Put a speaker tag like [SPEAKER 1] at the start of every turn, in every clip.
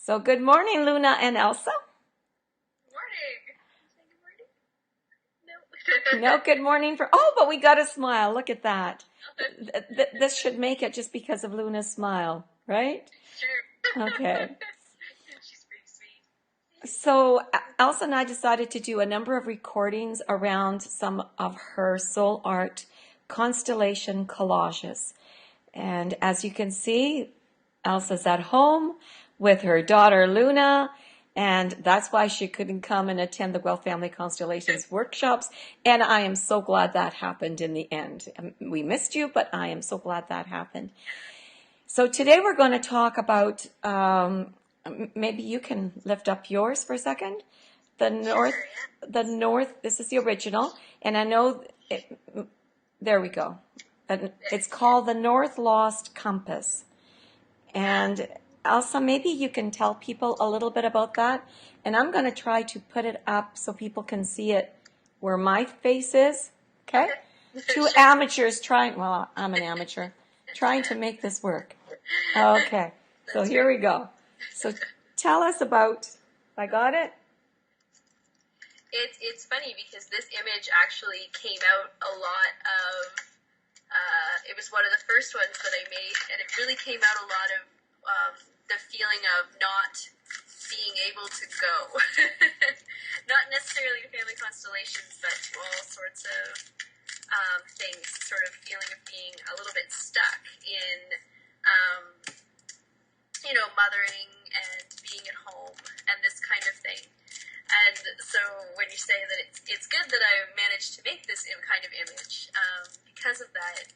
[SPEAKER 1] So good morning, Luna and Elsa.
[SPEAKER 2] Morning.
[SPEAKER 1] No,
[SPEAKER 2] Good morning? No.
[SPEAKER 1] good morning but we got a smile. Look at that. This should make it just because of Luna's smile, right?
[SPEAKER 2] Sure.
[SPEAKER 1] Okay.
[SPEAKER 2] She's pretty sweet.
[SPEAKER 1] So Elsa and I decided to do a number of recordings around some of her soul art constellation collages. And as you can see, Elsa's at home with her daughter Luna, and that's why she couldn't come and attend the Guelph Family Constellations workshops. And I am so glad that happened in the end. We missed you, but I am so glad that happened. So today we're going to talk about, maybe you can lift up yours for a second.
[SPEAKER 2] Sure,
[SPEAKER 1] The North, this is the original, and I know, there we go. It's called the North Lost Compass. And Elsa, maybe you can tell people a little bit about that. And I'm going to try to put it up so people can see it where my face is. Okay? Two
[SPEAKER 2] Sure.
[SPEAKER 1] amateurs trying, well, I'm an amateur, trying to make this work. Okay. So
[SPEAKER 2] That's
[SPEAKER 1] here
[SPEAKER 2] right.
[SPEAKER 1] we go. So tell us about, I got it?
[SPEAKER 2] It's funny because this image actually came out a lot of, it was one of the first ones that I made, and it really came out a lot of the feeling of not being able to go. Not necessarily to family constellations, but to all sorts of things, sort of feeling of being a little bit stuck in, mothering and being at home and this kind of thing. And so when you say that it's good that I managed to make this kind of image, because of that,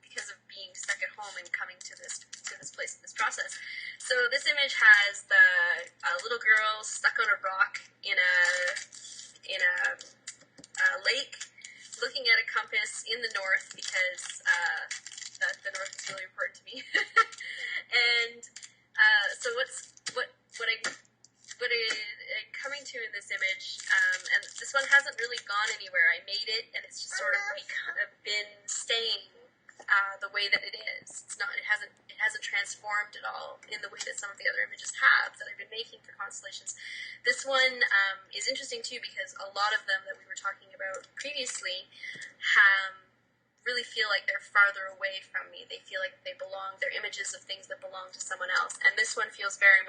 [SPEAKER 2] because of being stuck at home and coming to this place, this process. So this image has a little girl stuck on a rock in a lake, looking at a compass in the north because the north is really important to me. And so what I'm coming to in this image, and this one hasn't really gone anywhere. I made it, and it's just sort of been staying the way that it is. It hasn't transformed at all in the way that some of the other images have that I've been making for constellations. This one is interesting too because a lot of them that we were talking about previously really feel like they're farther away from me. They feel like they belong. They're images of things that belong to someone else. And this one feels very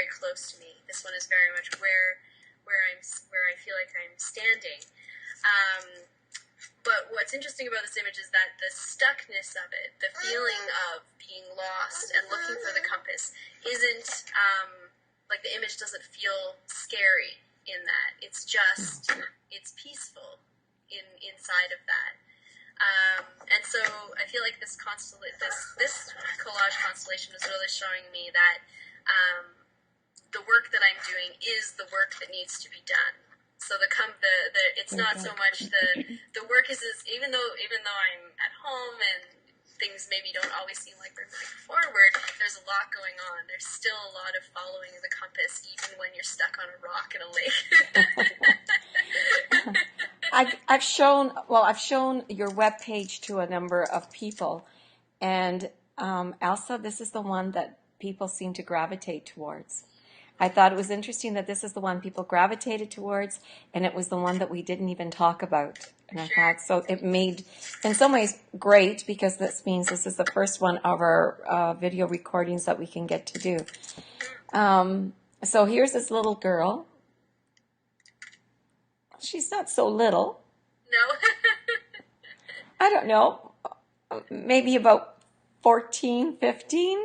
[SPEAKER 2] close to me. This one is very much where I feel like I'm standing. But what's interesting about this image is that the stuckness of it, the feeling of being lost and looking for the compass, isn't like the image doesn't feel scary in that. It's just it's peaceful inside of that. And so I feel like this collage constellation is really showing me that the work that I'm doing is the work that needs to be done. So it's not so much the work is even though I'm at home and things maybe don't always seem like we're moving forward, there's a lot going on. There's still a lot of following the compass even when you're stuck on a rock in a lake.
[SPEAKER 1] I've shown your webpage to a number of people, and Elsa, this is the one that people seem to gravitate towards. I thought it was interesting that this is the one people gravitated towards, and it was the one that we didn't even talk about. And I thought, so it made, in some ways, great, because this means this is the first one of our video recordings that we can get to do. So here's this little girl. She's not so little.
[SPEAKER 2] No.
[SPEAKER 1] I don't know, maybe about 14, 15,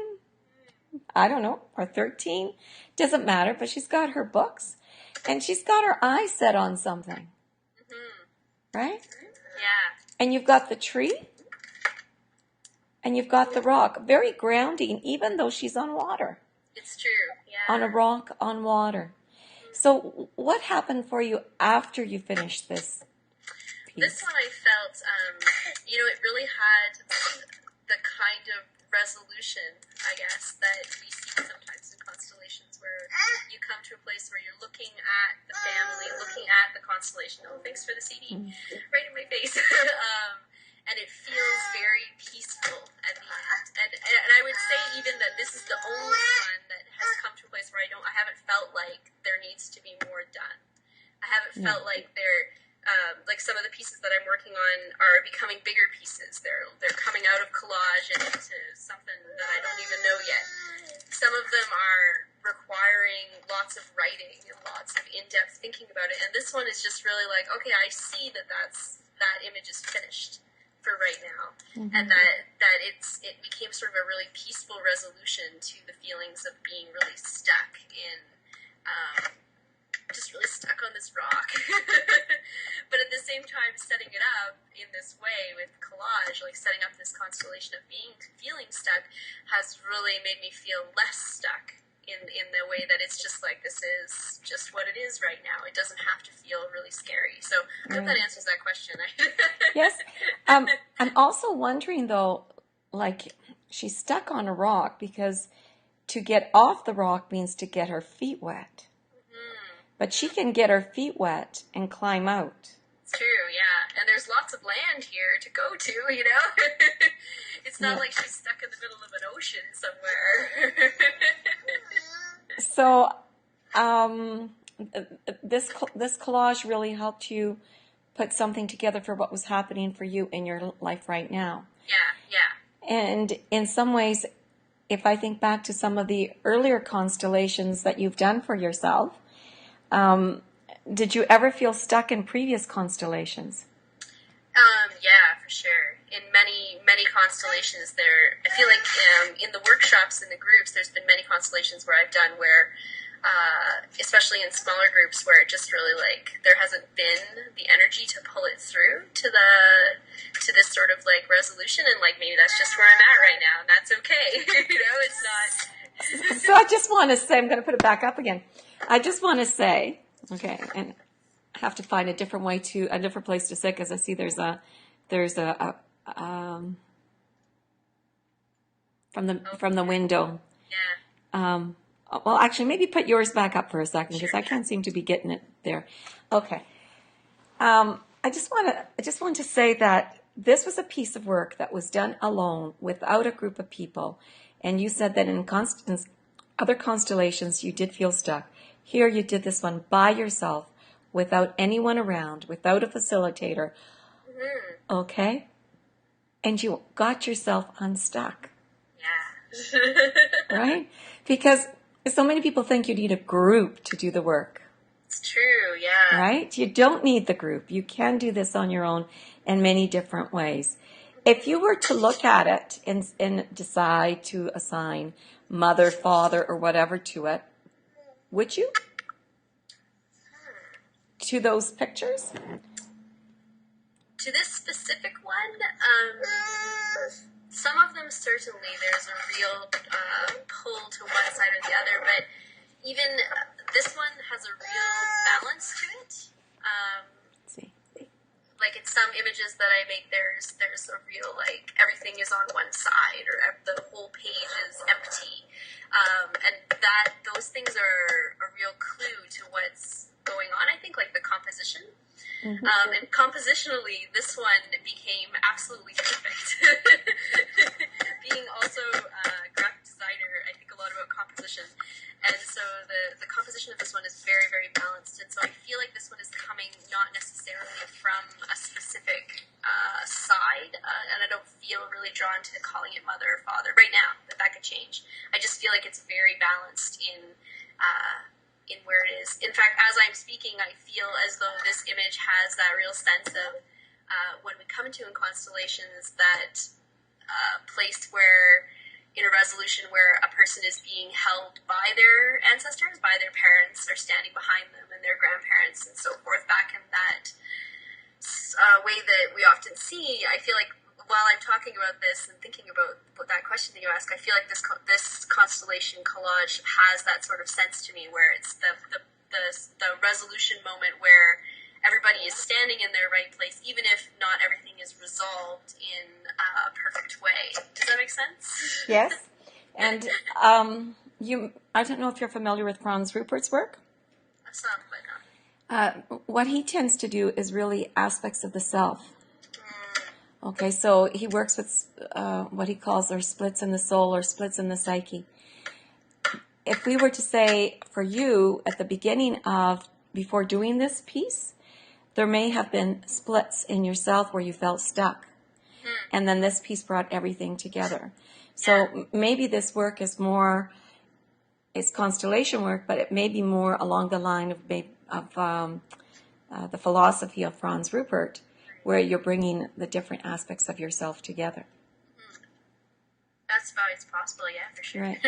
[SPEAKER 1] I don't know, or 13. Doesn't matter, but she's got her books, and she's got her eyes set on something. Right?
[SPEAKER 2] Yeah.
[SPEAKER 1] And you've got the tree, and you've got the rock. Very grounding, even though she's on water.
[SPEAKER 2] It's true, yeah.
[SPEAKER 1] On a rock, on water. So what happened for you after you finished this piece?
[SPEAKER 2] This one I felt, it really had the kind of resolution, I guess, that we see sometimes in constellations where you come to a place where you're looking at the family, looking at the constellation. Oh, thanks for the CD. Right in my face. And it feels very peaceful at the end. And I would say even that this is the only one that has come to a place where felt like they're like some of the pieces that I'm working on are becoming bigger pieces. They're coming out of collage and into something that I don't even know yet. Some of them are requiring lots of writing and lots of in-depth thinking about it. And this one is just really like, okay, I see that that image is finished for right now, and that it became sort of a really peaceful resolution to the feelings of being really stuck in. Just really stuck on this rock. But at the same time, setting it up in this way with collage, like setting up this constellation of feeling stuck, has really made me feel less stuck in the way that it's just like, this is just what it is right now. It doesn't have to feel really scary. So I hope that answers that question.
[SPEAKER 1] Yes. I'm also wondering, though, like, she's stuck on a rock because to get off the rock means to get her feet wet. But she can get her feet wet and climb out.
[SPEAKER 2] It's true, yeah. And there's lots of land here to go to, you know? It's not like she's stuck in the middle of an ocean somewhere.
[SPEAKER 1] So, this collage really helped you put something together for what was happening for you in your life right now.
[SPEAKER 2] Yeah.
[SPEAKER 1] And in some ways, if I think back to some of the earlier constellations that you've done for yourself, did you ever feel stuck in previous constellations?
[SPEAKER 2] Yeah, for sure. In many constellations I feel like in the workshops, in the groups, there's been many constellations where I've done where, especially in smaller groups, where it just really like, there hasn't been the energy to pull it through to this sort of like resolution, and like, maybe that's just where I'm at right now, and that's okay. You know, it's not.
[SPEAKER 1] So I just want to say, I'm going to put it back up again. I just want to say, okay, and I have to find a different place to sit, because I see there's a from the window.
[SPEAKER 2] Yeah.
[SPEAKER 1] Well, actually, maybe put yours back up for a second, because I can't seem to be getting it there. Okay. I just want to say that this was a piece of work that was done alone, without a group of people. And you said that in other constellations you did feel stuck. Here you did this one by yourself, without anyone around, without a facilitator. Okay? And you got yourself unstuck.
[SPEAKER 2] Yeah.
[SPEAKER 1] Right? Because so many people think you need a group to do the work.
[SPEAKER 2] It's true, yeah.
[SPEAKER 1] Right? You don't need the group. You can do this on your own in many different ways. If you were to look at it and decide to assign mother, father, or whatever to it, would you? To those pictures?
[SPEAKER 2] To this specific one, some of them certainly there's a real pull to one side or the other, but even this one has a real balance to it.
[SPEAKER 1] See.
[SPEAKER 2] Like in some images that I make, there's a real, like, everything is on one side, or the whole page is empty. And those things are a real clue to what's going on, I think, like the composition. And compositionally, this one became absolutely perfect. Being also a graphic designer, I think a lot about composition. And so the composition of this one is very, very balanced. And so I feel like this one is coming not necessarily from a specific side. And I don't feel really drawn to calling it mother or father right now, but that could change. I just feel like it's very balanced in where it is. In fact, as I'm speaking, I feel as though this image has that real sense of when we come into in constellations, that place where, in a resolution where a person is being held by their ancestors, by their parents, or standing behind them, and their grandparents, and so forth, back in that way that we often see. I feel like while I'm talking about this and thinking about that question that you ask, I feel like this constellation collage has that sort of sense to me, where it's the resolution moment where everybody is standing in their right place, even if not everything is resolved in a perfect way. Does that make sense?
[SPEAKER 1] Yes. And I don't know if you're familiar with Franz Rupert's work.
[SPEAKER 2] Some, but not.
[SPEAKER 1] What he tends to do is really aspects of the self. Okay, so he works with what he calls their splits in the soul or splits in the psyche. If we were to say for you at the beginning of before doing this piece, there may have been splits in yourself where you felt stuck. And then this piece brought everything together. So maybe this work is more, it's constellation work, but it may be more along the line of the philosophy of Franz Rupert, where you're bringing the different aspects of yourself together.
[SPEAKER 2] That's always possible, yeah, for sure.
[SPEAKER 1] Right.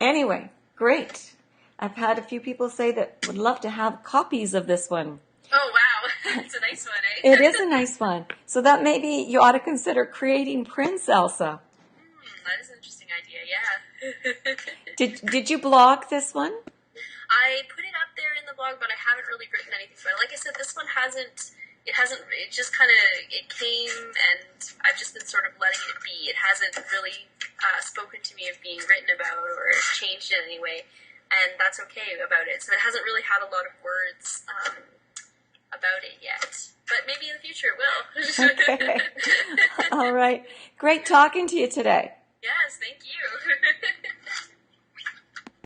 [SPEAKER 1] Anyway, great. I've had a few people say that would love to have copies of this one.
[SPEAKER 2] Oh, wow. It's a nice one, eh?
[SPEAKER 1] It is a nice one. So that maybe you ought to consider creating prints, Elsa.
[SPEAKER 2] That is an interesting idea, yeah.
[SPEAKER 1] Did you blog this one?
[SPEAKER 2] I put it up there in the blog, but I haven't really written anything about it. Like I said, this one it just kind of, it came, and I've just been sort of letting it be. It hasn't really spoken to me of being written about or changed in any way, and that's okay about it. So it hasn't really had a lot of words about it yet, but maybe in the future it will.
[SPEAKER 1] Okay. All right. Great talking to you today.
[SPEAKER 2] Yes, thank you.